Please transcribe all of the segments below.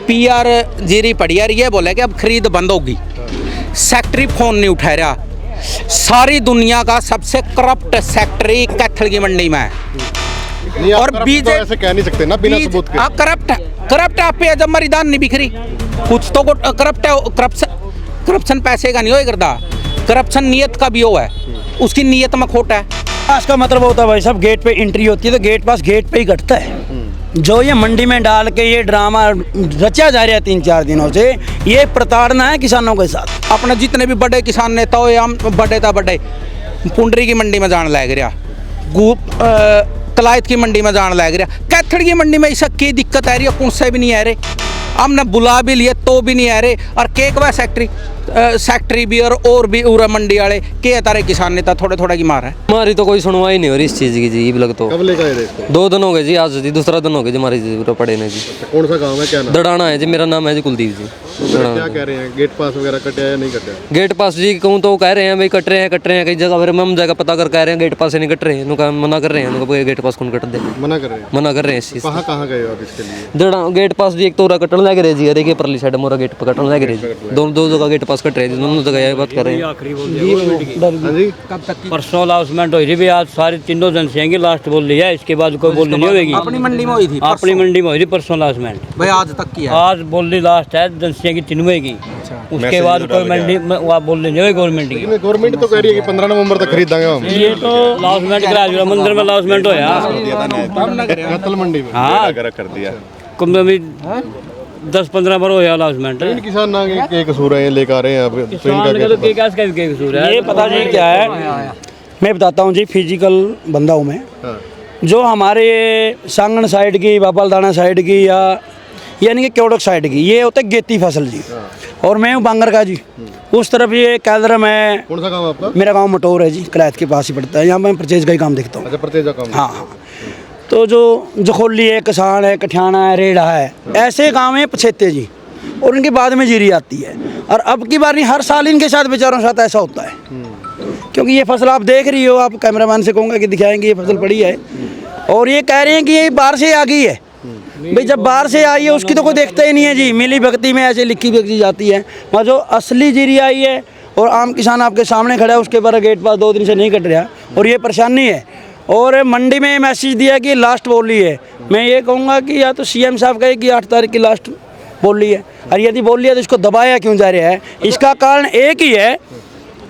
PR जीरी पड़ी यार, ये बोले कि अब खरीद बंद होगी। सेक्रेटरी फोन नहीं उठा रहा। सारी दुनिया का सबसे करप्ट सेक्रेटरी कैथल की मंडी में है। नहीं, आप और corrupt बीजे तो ऐसे कह नहीं सकते ना बिना सबूत के। करप्ट आप पे जब मरी दान नहीं बिखरी कुछ तो करप्ट है। करप्शन पैसे का नहीं हो करता, करप्शन नीयत का भी हो है, उसकी नीयत में खोट है। पास का मतलब होता है भाई साहब, गेट पे एंट्री होती है तो गेट पास गेट पे ही कटता है। जो ये मंडी में डाल के ये ड्रामा रचा जा रहा है 3-4 दिनों से, ये प्रताड़ना है किसानों के साथ। अपने जितने भी बड़े किसान नेता हो, हम बड़े था बड़े पुंडरी की मंडी में जान लग रहा, कलायत की मंडी में जान लग रहा, कैथल की मंडी में इसका की दिक्कत आ रही है, कौन से भी नहीं आ रहे। हमने बुला भी लिए तो भी नहीं आ रहे। और केक वा सेक्रेटरी भी और भी उरा मंडी वाले के तारे किसान नेता थोड़े थोड़ा की मार है। हमारी तो कोई सुनवाई नहीं हो रही इस चीज़ की जी। अब लग तो कब लेकर आए थे इसको? 2 दिन हो गए जी, आज जी दूसरा दिन हो गया जी हमारी जी पूरा पड़े ने जी। कौन सा गांव है, क्या नाम? दड़ाना है जी, मेरा नाम है जी कुलदीप जी। तो फिर क्या कह रहे हैं, गेट पास वगैरह कटे या नहीं कटे? गेट पास जी कहूँ तो कह रहे हैं भाई कट रहे हैं कई जगह। फिर हम जगह पता कर कह रहे हैं गेट पास से नहीं कट रहे हैं, मना कर रहे हैं उनको, गेट पास कौन कट दे, मना कर रहे हैं। मना कर रहे हैं इस चीज़। कहाँ कहाँ गए हो आप इसके लिए? दड़ा गेट पास जी एक तो कटन लग रहे जी, अरे के परली साइड मोरा गेट पर कटन लग रहे जी। दो जगह गेट पास कट रहे जी, दोनों जगह यही बात कर रहे हैं। हाँ जी, परसों अनाउंसमेंट हुई थी भी, आज सारी तीनों एजेंसियाँ की लास्ट बोल लिया, इसके बाद कोई बोलनी नहीं होगी। अपनी मंडी में हुई थी, अपनी मंडी में हुई थी परसों अनाउंसमेंट भाई आज तक की है। आज बोलनी लास्ट है एजेंसियाँ की तीनों की। उसके बाद कोई मंडी वहाँ बोलनी नहीं होगी गवर्नमेंट की। गवर्नमेंट तो कह रही है कि 15 नवंबर तक खरीद देंगे हम। ये तो अनाउंसमेंट करा दिया, मंदिर में अनाउंसमेंट होया कैथल मंडी में हाँ कर दिया। कम से कम 10-15 बार होया अनाउंसमेंट। इन किसान ना के कसूर है, ये लेकर आ रहे हैं अब, तो इनका क्या? कसूर है ये पता नहीं क्या है। मैं बताता हूँ जी, फिजिकल बंदा हूँ मैं। हाँ। जो हमारे सांगण साइड की, बापालदाना साइड की, या यानी कि क्योड़क साइड की, ये होते गेती फसल जी। और मैं हूँ बांगर का जी। उस तरफ ये कैदरम है। कौन सा गाँव आपका? मेरा गांव मटोर है जी, कलायत के पास ही पड़ता है। यहाँ मैं परचेज का ही काम देखता हूँ। अच्छा, प्रतेजा काम। हाँ हाँ। तो जो जखोली है, कसान है, कठियाना है, रेड़ा है, ऐसे गाँव हैं पछेते जी, और इनके बाद में जीरी आती है। और अब की बार नहीं, हर साल इनके साथ बेचारों के साथ ऐसा होता है। क्योंकि ये फसल आप देख रही हो, आप कैमरामैन से कहूँगा कि दिखाएंगे, ये फसल पड़ी है और ये कह रहे हैं कि ये बाहर से आ गई है। भाई जब बाहर से आई है उसकी तो कोई देखता ही नहीं है जी। मिली भगती में ऐसे लिखी भगती जाती है, वहाँ जो असली जीरी आई है और आम किसान आपके सामने खड़ा है, उसके पर गेट पास 2 दिन से नहीं कट रहा, और ये परेशानी है। और मंडी में मैसेज दिया कि लास्ट बोली है। मैं ये कहूँगा कि या तो सीएम साहब कहे कि 8 तारीख की लास्ट बोली है, और यदि बोल लिया तो इसको दबाया क्यों जा रहा है? इसका कारण एक ही है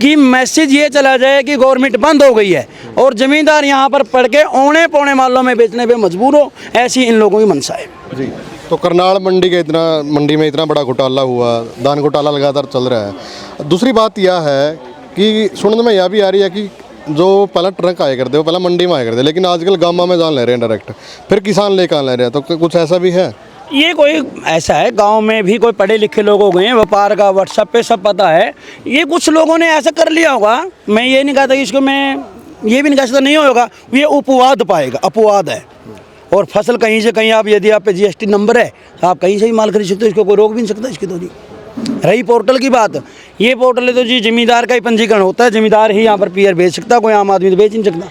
कि मैसेज ये चला जाए कि गवर्नमेंट बंद हो गई है और ज़मींदार यहाँ पर पड़ के औने पौने मालों में बेचने पे मजबूर हो, ऐसी इन लोगों की मंशा है जी। तो करनाल मंडी में इतना बड़ा घोटाला हुआ, दान घोटाला लगातार चल रहा है। दूसरी बात यह है कि सुनने में यह भी आ रही है कि जो पहला ट्रक आया करते, वो पहला मंडी में आया करते, लेकिन आजकल गाँव में जान ले रहे हैं डायरेक्ट, फिर किसान लेकर ले रहे हैं। तो कुछ ऐसा भी है? ये कोई ऐसा है, गांव में भी कोई पढ़े लिखे लोग हो गए हैं, व्यापार का व्हाट्सएप पे सब पता है। ये कुछ लोगों ने ऐसा कर लिया होगा। मैं ये नहीं कहता कि इसको, मैं ये भी नहीं कह सकता नहीं होगा, ये अपवाद पाएगा, अपवाद है। और फसल कहीं से कहीं, आप यदि आप पे जीएसटी नंबर है तो आप कहीं से भी माल खरीद सकते हो, इसको कोई रोक भी नहीं सकता इसकी तो जी। रही पोर्टल की बात, ये पोर्टल है तो जी जिम्मेदार का ही पंजीकरण होता है, जिम्मेदार ही यहाँ पर पीयर बेच सकता है, कोई आम आदमी तो बेच नहीं सकता।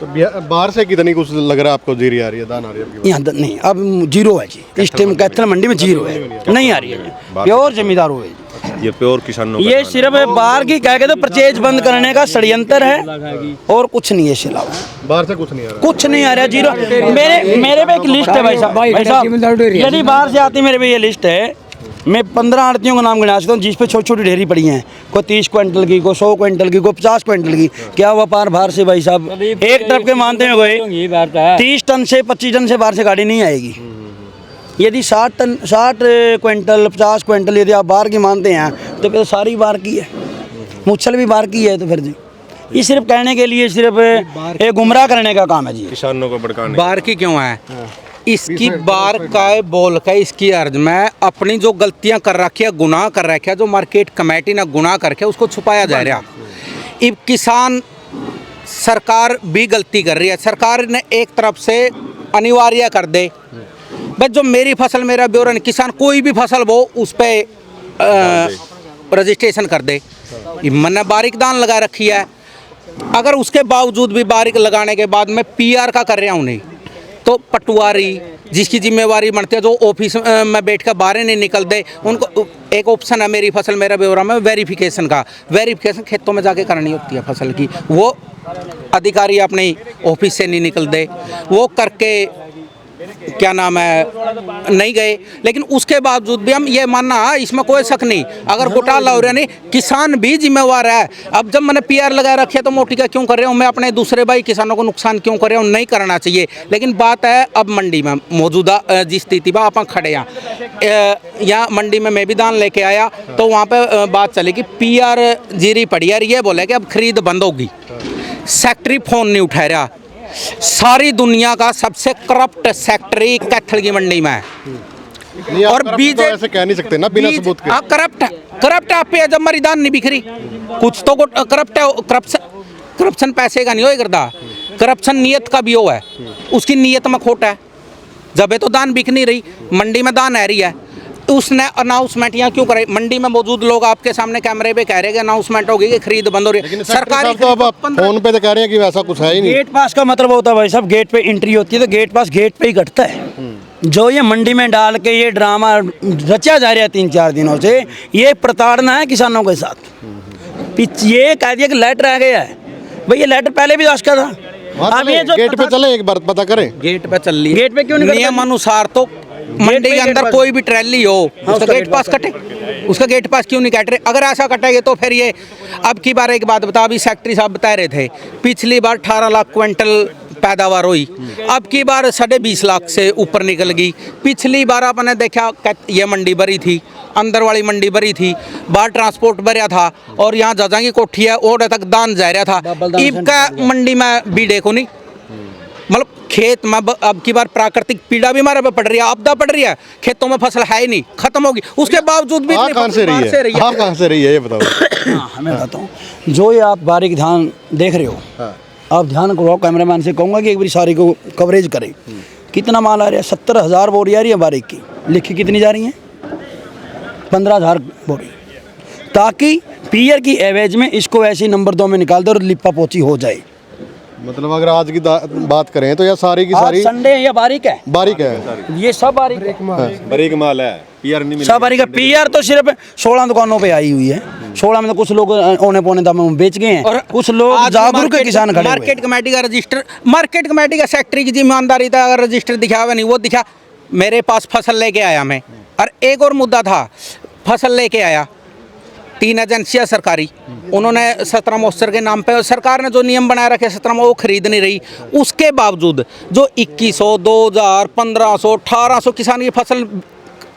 तो बाहर से कितनी कुछ लग रहा है आपको जीरी आ रही है, दान आ रही है? यहाँ नहीं, अब जीरो है जी, इस टाइम कैथल मंडी में जीरो है, नहीं आ रही है, प्योर जमींदार हुए जी। ये प्योर किसानों का ये सिर्फ बाहर की कह के तो परचेज बंद करने का षड्यंत्र है और कुछ नहीं है। इसके अलावा बाहर से कुछ नहीं आ रहा, कुछ नहीं आ रहा, जीरो। मेरे पे एक लिस्ट है भाई साहब, यदि बाहर से आती मेरे पे ये लिस्ट है, मैं 15 आड़तियों का नाम गिना सकता हूँ जिस पे छोटी छोटी ढेरी पड़ी हैं, कोई 30 क्विंटल की, कोई 100 क्विंटल की, कोई 50 क्विंटल की। क्या व्यापार बाहर से भाई साहब एक ट्रक के मानते हैं कोई 30 टन से 25 टन से बाहर से गाड़ी नहीं आएगी। यदि 60 क्विंटल 50 क्विंटल यदि आप बाहर की मानते हैं तो फिर सारी बाहर की है, मुच्छल भी बाहर की है। तो फिर जी ये सिर्फ कहने के लिए, सिर्फ एक गुमराह करने का काम है जी, किसानों को भड़काने। बार की क्यों है? इसकी बार का बोल का इसकी अर्ज में अपनी जो गलतियां कर रखी है, गुनाह कर रखे है, जो मार्केट कमेटी ने गुनाह करके उसको छुपाया जा रहा। अब किसान सरकार भी गलती कर रही है। सरकार ने एक तरफ से अनिवार्य कर दे भाई जो मेरी फसल मेरा ब्योरन, किसान कोई भी फसल वो उस पर रजिस्ट्रेशन कर दे। मैंने बारीक दान लगा रखी है, अगर उसके बावजूद भी बारीक लगाने के बाद मैं पीआर का कर रहा हूँ नहीं, तो पटवारी जिसकी जिम्मेवारी बनती है, जो ऑफिस में बैठ कर बाहर नहीं निकलते, उनको एक ऑप्शन है मेरी फसल मेरा ब्यौरा में वेरिफिकेशन का। वेरिफिकेशन खेतों में जाके करनी होती है फसल की, वो अधिकारी अपने ऑफिस से नहीं निकलते, वो करके क्या नाम है नहीं गए। लेकिन उसके बावजूद भी हम ये मानना इसमें कोई शक नहीं, अगर घोटाला हो रहा नहीं किसान भी जिम्मेवार है। अब जब मैंने पीआर लगा रखी है तो मोटी का क्यों कर रहे हूँ मैं, अपने दूसरे भाई किसानों को नुकसान क्यों कर रहा हूँ, नहीं करना चाहिए। लेकिन बात है अब मंडी में मौजूदा जिस स्थिति में आप खड़े हैं, यहाँ मंडी में मैं भी दान लेके आया तो वहाँ पे बात चली कि पीआर जीरी पड़ी है, ये बोले कि अब खरीद बंद होगी। सेक्रेटरी फोन नहीं उठा रहा, सारी दुनिया का सबसे करप्ट सेक्रेटरी कैथल की मंडी में है। नहीं, और और बीजे ऐसे कह नहीं सकते ना बिना सबूत के। करप्ट आप पे जब मरी दान नहीं बिखरी, कुछ तो करप्ट है। करप्शन पैसे का नहीं हो करता, करप्शन नीयत का भी हो है, उसकी नीयत में खोट है। जब तो दान बिक नहीं रही, मंडी में दान आ रही है, उसने अनाउंसमेंट यहाँ क्यों कराई? मंडी में मौजूद लोग आपके सामने कैमरे पे कह रहे हैं कि अनाउंसमेंट होगी कि खरीद बंद हो रही है। सरकारी तो अब फोन पे तो कह रहे हैं कि वैसा कुछ है ही नहीं। गेट पास का मतलब होता है भाई साहब, गेट पे एंट्री होती है तो गेट पास गेट पे ही कटता है। जो ये मंडी में डाल के ये ड्रामा रचा जा रहा है 3-4 दिनों से, ये प्रताड़ना है किसानों के साथ। ये कह दिया कि लेटर आ गया है, भाई ये लेटर पहले भी दस का था। अब ये जो गेट पे चले एक बार पता करें। गेट पे चल रही है, गेट पे क्यों नहीं करते? नियम अनुसार तो मंडी के अंदर कोई भी ट्रैली हो उसका गेट पास कटे, उसका गेट पास क्यों नहीं कट रहे? अगर ऐसा कटेगा तो फिर ये अब की बार एक बात बता, अभी सेक्रेटरी साहब बता रहे थे पिछली बार 18 लाख क्विंटल पैदावार हुई, अब की बार 20.5 लाख से ऊपर निकल गई। पिछली बार आपने देखा ये मंडी भरी थी, अंदर वाली मंडी भरी थी, बाहर ट्रांसपोर्ट भरा था, और यहाँ जजा की कोठी है और तक दान जा रहा था। ईब का मंडी में भी देखो नहीं, मतलब खेत में अब की बार प्राकृतिक पीड़ा भी हमारे पे पड़ रही है, आपदा पड़ रही है, खेतों में फसल है ही नहीं, खत्म होगी। उसके बावजूद भी कहाँ से रही है, कहाँ से रही है ये बताओ। हमें बताता हूँ, जो ये आप बारीक ध्यान देख रहे हो, आप ध्यान करो, कैमरामैन से कहूँगा कि एक बार सारी को कवरेज करें। कितना माल आ रहा है? 70,000 बोरी आ रही है बारीक की, लिखी कितनी जा रही है? 15,000 बोरी, ताकि पीयर की एवरेज में इसको ऐसे नंबर 2 में निकाल दो और लिपा पोची हो जाए। मतलब अगर आज की बात करें तो यह सारी की सारी संडे है या बारीक है? बारीक है, ये सब बारीक है, बारीक माल है, पीआर नहीं सब बारीक है। पीआर तो सिर्फ 16 दुकानों पे आई हुई है, 16 में तो कुछ लोग औने पौने दाम में बेच गए हैं और कुछ लोग जागरूक किसान खड़े हुए हैं। मार्केट कमेटी का रजिस्टर, मार्केट कमेटी का सेक्रेटरी की जिम्मेदारी था, अगर रजिस्टर दिखा हुआ नहीं वो दिखा। मेरे पास फसल लेके आया मैं, और एक और मुद्दा था, फसल लेके आया 3 एजेंसियां सरकारी, उन्होंने 17 महोत्सव के नाम पे सरकार ने जो नियम बनाए रखे 17 में वो खरीद नहीं रही। उसके बावजूद जो 2100, 2000, 1500, 1800 किसान की फसल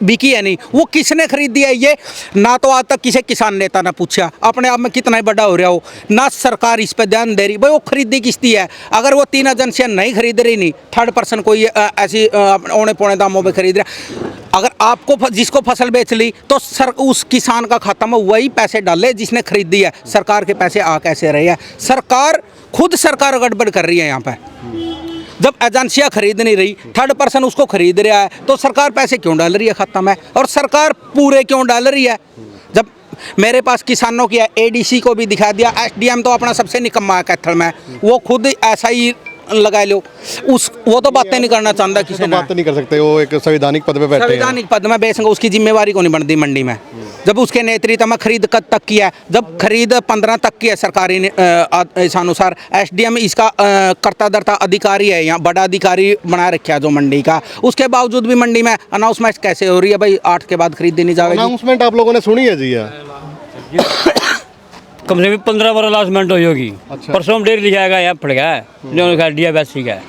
बिकी है नहीं, वो किसने खरीदी है? ये ना तो आज तक किसी किसान नेता ने पूछा, अपने आप में कितना ही बड़ा हो रहा हो, ना सरकार इस पे ध्यान दे रही। भाई वो खरीदी किसकी है? अगर वो 3 एजेंसियां नहीं खरीद रही, नहीं थर्ड पर्सन कोई ऐसी औने पौने दामों पे खरीद रहा, अगर आपको जिसको फसल बेच ली तो सर उस किसान का खाता में वही पैसे डाले जिसने खरीदी है। सरकार के पैसे आ कैसे रहे हैं? सरकार खुद सरकार गड़बड़ कर रही है यहाँ पे। जब एजेंसियां खरीद नहीं रही, थर्ड पर्सन उसको खरीद रहा है, तो सरकार पैसे क्यों डाल रही है खाता में? और सरकार पूरे क्यों डाल रही है? जब मेरे पास किसानों की एडीसी को भी दिखा दिया, एसडीएम तो अपना सबसे निकम्मा है कैथल में, वो खुद ऐसा ही लगा लो, वो तो बातें नहीं करना चाहता, किसी तो बात नहीं कर सकते, वो एक संवैधानिक पद पे बैठे हैं। संवैधानिक पद में बेचेंगे, उसकी जिम्मेवारी को नहीं बनती मंडी में। जब उसके नेतृत्व में खरीद कब तक की है? जब खरीद 15 तक की है सरकारी अनुसार, एसडीएम इसका कर्ता धर्ता अधिकारी है, यहाँ बड़ा अधिकारी बना रखा है जो मंडी का, उसके बावजूद भी मंडी में अनाउंसमेंट कैसे हो रही है? भाई 8 के बाद खरीदी नहीं जाएगी। अनाउंसमेंट आप लोगों ने सुनी है जी? कम से कम 15 अनाउंसमेंट हुई होगी। परसों डेट लिखाएगा यहाँ पड़ गया है जो डीएबीएससी का।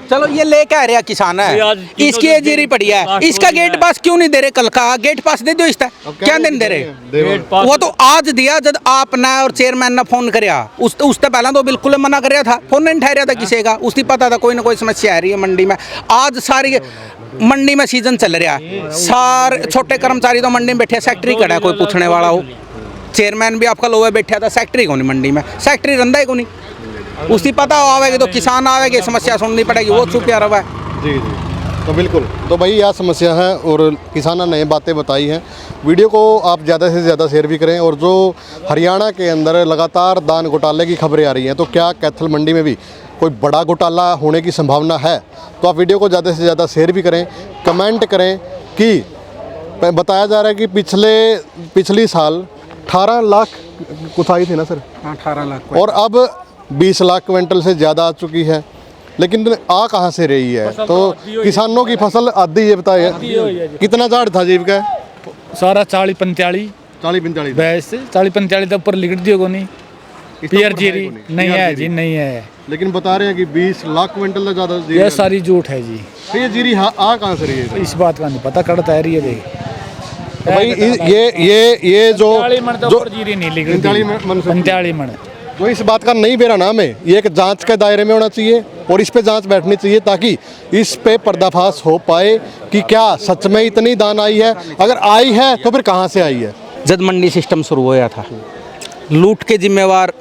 चलो ये ले क्या रहा किसान है, इसकी एजेरी पड़ी है, इसका गेट पास क्यों नहीं दे रहे? कल का गेट पास दे दो, इसका क्या दिन दे रहे? वो तो आज दिया जब आपने और चेयरमैन ने फोन कराया, उससे पहले तो बिल्कुल मना कर रहा था, फोन नहीं उठा रहा था किसी का, उसकी पता था कोई ना कोई समस्या आ रही है मंडी में। आज सारी मंडी में सीजन चल रहा है, सारे छोटे कर्मचारी तो मंडी में बैठे, सेक्रेटरी खड़ा है, कोई पूछने वाला हो? चेयरमैन भी आपका लोहे बैठा था, सेक्रेटरी को नहीं मंडी में, सेक्रेटरी रंधा ही को नहीं, उसकी पता आवेगी तो किसान आवेगी, समस्या सुननी पड़ेगी, वो चुप यार है। जी जी, तो बिल्कुल, तो भाई यह समस्या है और किसानों ने बातें बताई हैं। वीडियो को आप ज़्यादा से ज़्यादा शेयर भी करें। और जो हरियाणा के अंदर लगातार दान घोटाले की खबरें आ रही हैं, तो क्या कैथल मंडी में भी कोई बड़ा घोटाला होने की संभावना है तो आप वीडियो को ज़्यादा से ज़्यादा शेयर भी करें, कमेंट करें कि बताया जा रहा है कि पिछली साल 18 लाख कुथाई थी ना सर, 18 लाख और अब 20 लाख क्विंटल से ज़्यादा आ चुकी है, लेकिन आ कहाँ से रही है? तो किसानों की फसल आधी, ये बताइए कितना झाड़ था जीव का? सारा 40-45 40-45 वैसे 40-45 तक ऊपर लिख दियो को नहीं पीआर जीरी नहीं है जी, नहीं है, लेकिन बता रहे हैं कि 20 लाख क्विंटल से ज़्यादा जीरी ये सारी झूठ है जी। तो ये जीरी आ कहाँ से रही है? इस बात का नहीं पता, कड़ता है ये देख तो भाई ये जो 40 मन तक ऊपर जीरी नहीं लिख 45 मन, तो इस बात का नहीं बेरा नाम है, ये एक जांच के दायरे में होना चाहिए और इस पे जांच बैठनी चाहिए ताकि इस पे पर्दाफाश हो पाए कि क्या सच में इतनी दान आई है, अगर आई है तो फिर कहाँ से आई है। जब मंडी सिस्टम शुरू होया था, लूट के जिम्मेवार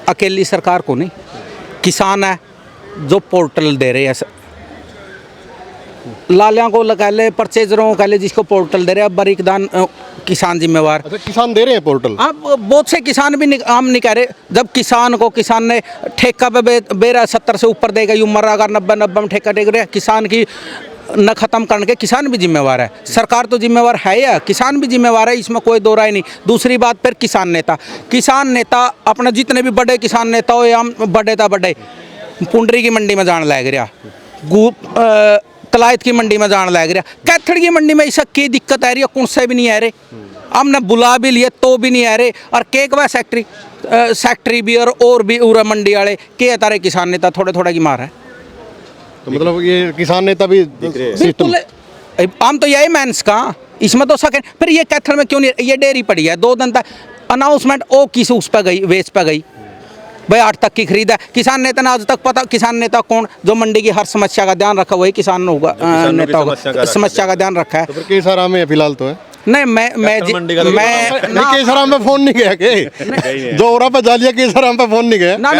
अकेली सरकार को नहीं, किसान है जो पोर्टल दे रहे हैं, लालियां को लगा ले, परचेजरों को कह ले, जिसको पोर्टल दे रहे हैं, बारीक दान किसान जिम्मेवार। अच्छा, किसान दे रहे हैं पोर्टल? अब बहुत से किसान भी हम नहीं कह रहे, जब किसान ने ठेका पे बे रहा 70 से ऊपर देगा, यूँ मर अगर 90 में ठेका टेक रहे, किसान की न ख़त्म करने के किसान भी जिम्मेवार है, सरकार तो जिम्मेवार है या किसान भी जिम्मेवार है, इसमें कोई दो राय नहीं। दूसरी बात फिर किसान नेता अपने जितने भी बड़े किसान नेता हो या बड़े पुंडरी की मंडी में जान लग रहा, तलायत की मंडी में जान लग रहा, कैथड़ की मंडी में ऐसा की दिक्कत आ रही है, कौन से भी नहीं आ रहे, हमने बुला भी लिए तो भी नहीं आ रहे। और केक वह सेक्रेटरी भी और भी उरा मंडी वाले के तारे किसान नेता थोड़े की मार है। तो मतलब ये किसान नेता भी बिल्कुल, हम तो यही मैंस का इसमें तो सके, फिर ये कैथल में क्यों नहीं, ये डेयरी पड़ी है 2 दिन तक अनाउंसमेंट ओ किस उस पर गई, वेच पर गई भाई 8 तक की खरीद है। किसान नेता ने आज तक पता, किसान नेता कौन जो मंडी की हर समस्या का ध्यान रखा, वही किसान होगा, नेता होगा, समस्या का ध्यान रखा है। तो फिर केसराम में फिलहाल तो है नहीं, मैं केसराम में फोन नहीं गया के जो औरा पे जालिया केसराम पे फोन नहीं गया ना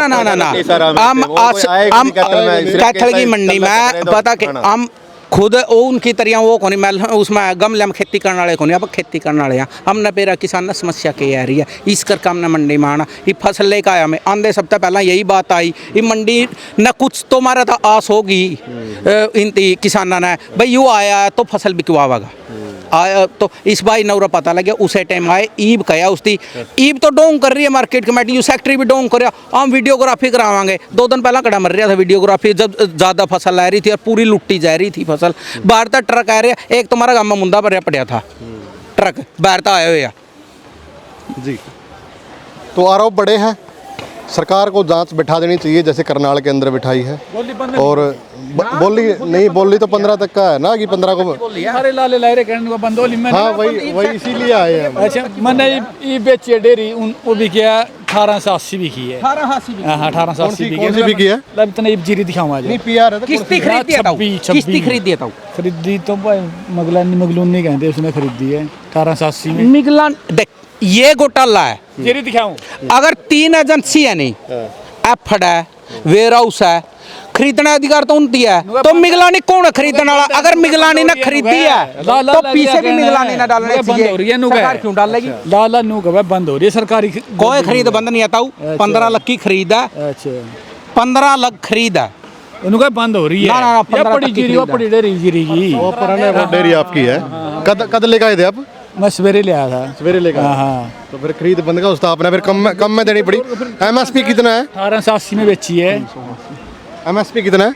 हम कैथल की मंडी में पता कि हम खुद उनकी तरह वो कोनी मैं उसमें गमले में खेती करने वाले कोनी, अब खेती करने वाले हैं हमने पेरा किसान ने समस्या क्या आ रही है, इस करके हमने मंडी में आना, ये फसल लेकर आया मैं आंधे सप्ताह पहला यही बात आई, ये मंडी न कुछ तो हमारा था आस होगी इन किसाना ने भाई यू आया तो फसल बिकवागा आया, तो इस भाई नौरा पता लगे उसे टाइम आए ईब कया उसकी ईब तो डोंग कर रही है मार्केट कमेटी, यू सेक्रेटरी भी डोंग कर रहा, हम वीडियोग्राफी करावांगे। 2 दिन पहला कड़ा मर रहा था वीडियोग्राफी, जब ज़्यादा फसल आ रही थी और पूरी लुट्टी जा रही थी फसल, बाहर तक ट्रक आ रहे, एक तुम्हारा गाँव में मुंदा भरया पड़ा था ट्रक बाहर तक आए हुए जी। तो आरोप बड़े हैं, सरकार को जांच बिठा देनी चाहिए जैसे करनाल के अंदर बिठाई है, और बोली तो 15 तक का है ना कि 15 को सारे लाले लायरे कहने को बंदोली में, हाँ वही इसीलिए आए हैं। अच्छा मैंने ये बेची डेयरी वो भी किया 1880 भी की है, 1880 भी किया है, लब इतना जीरी दिखाऊंगा आज नहीं पीआर किस्ती खरीद दिया था खरीदी तो भाई मगलून नहीं कहते, उसने खरीदी है 1880 में। मिगलान देख ये घोटाला है, जीरी दिखाऊं अगर 3 एजेंसी है नहीं, एफड है, वेयर हाउस है, खरीदने अधिकार तो उनकी है, तो मिगलानी कौन है खरीदने वाला? अगर मिगलानी ने खरीदी है तो पीछे भी मिगलानी ना डालने चाहिए, सरकार क्यों डालेगी? लाला नू का बंद हो रही है सरकारी, कोई खरीद बंद नहीं आता, 15 लाख की खरीद है, अच्छा 15 लाख खरीद है, उनका बंद हो रही है ना, ये 15 बड़ी जीरी वो बड़ी जीरी की वो पुराने वो डेयरी आपकी है, कद लेकर आए थे आप? मैं सवेरे ले आया था, सवेरे लेकर हाँ। तो फिर खरीद बंद का उसका आपने फिर कम में देनी पड़ी। एमएसपी कितना है? 1880 में बेची है। एमएसपी कितना है?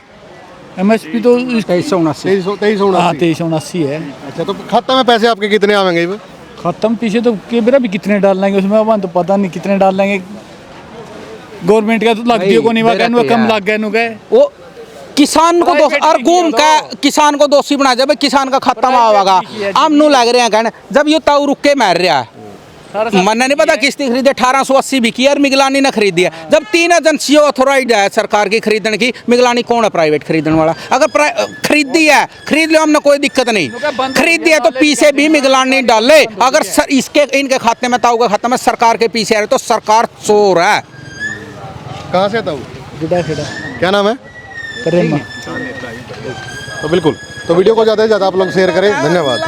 एमएसपी तो 2379 है। अच्छा, तो खाता में पैसे आपके कितने आवेंगे? खत्म पीछे तो केबरा भी कितने डाल लेंगे उसमें, अब तो पता नहीं कितने डाल लेंगे, गवर्नमेंट का तो लग दियो को नहीं वाला कम लग गए नुके वो किसान को दोष और घूम का किसान को दोषी बना जाए, किसान का खत्म आवागा हम नू लग रहे हैं कहने, जब ये ताऊ रुक के मार रहा है मन्ने नहीं पता किस्ती खरीदे 1880 भी की और मिगलानी ने खरीदी है, जब 3 एजेंसी ऑथोराइज है सरकार की खरीदने की, मिगलानी कौन है प्राइवेट खरीदने वाला? अगर खरीदी है खरीद लो, हमने कोई दिक्कत नहीं, खरीदी है तो पीछे भी मिगलानी डाले, अगर इसके इनके खाते में ताऊ के खाते में सरकार के पीछे आ रहे तो सरकार चोर है। कहाँ से ताऊ? क्या नाम है? तो बिल्कुल, तो वीडियो को ज़्यादा से ज़्यादा आप लोग शेयर करें, धन्यवाद।